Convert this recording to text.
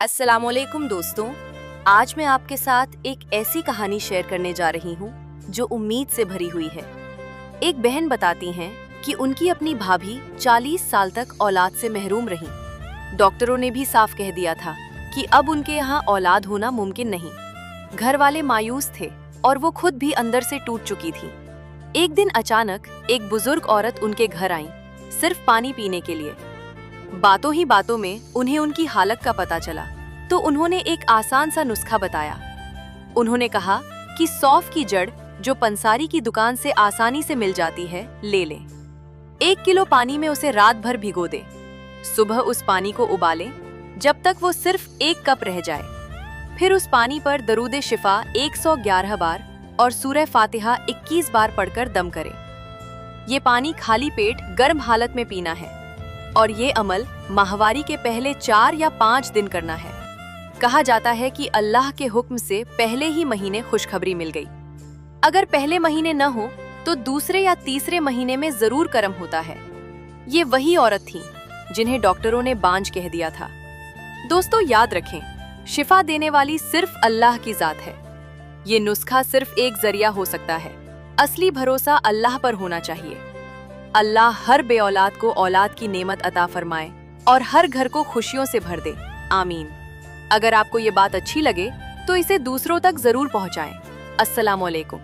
अस्सलामुअलैकुम दोस्तों, आज मैं आपके साथ एक ऐसी कहानी शेयर करने जा रही हूँ जो उम्मीद से भरी हुई है। एक बहन बताती हैं कि उनकी अपनी भाभी 40 साल तक औलाद से महरूम रहीं। डॉक्टरों ने भी साफ कह दिया था कि अब उनके यहाँ औलाद होना मुमकिन नहीं। घर वाले मायूस थे और वो खुद भी अंदर से टूट चुकी थी। एक दिन अचानक एक बुजुर्ग औरत उनके घर आई, सिर्फ पानी पीने के लिए। बातों ही बातों में उन्हें उनकी हालत का पता चला तो उन्होंने एक आसान सा नुस्खा बताया। उन्होंने कहा कि सौंफ की जड़ जो पंसारी की दुकान से आसानी से मिल जाती है, ले लें। 1 किलो पानी में उसे रात भर भिगो दें। सुबह उस पानी को उबालें जब तक वो सिर्फ 1 कप रह जाए। फिर उस पानी पर दरूद शिफा 111 बार और सूरह फातिहा 21 बार पढ़कर दम करें। ये पानी खाली पेट गर्म हालत में पीना है और ये अमल माहवारी के पहले 4 या 5 दिन करना है। कहा जाता है कि अल्लाह के हुक्म से पहले ही महीने खुशखबरी मिल गई। अगर पहले महीने न हो तो दूसरे या तीसरे महीने में जरूर कर्म होता है। ये वही औरत थी जिन्हें डॉक्टरों ने बांझ कह दिया था। दोस्तों याद रखें, शिफा देने वाली सिर्फ अल्लाह की जात है। ये नुस्खा सिर्फ एक जरिया हो सकता है। असली भरोसा अल्लाह पर होना चाहिए। अल्लाह हर बेऔलाद को औलाद की नेमत अता फरमाए और हर घर को खुशियों से भर दे, आमीन। अगर आपको ये बात अच्छी लगे तो इसे दूसरों तक जरूर पहुंचाएं। अस्सलामुअलैकुम।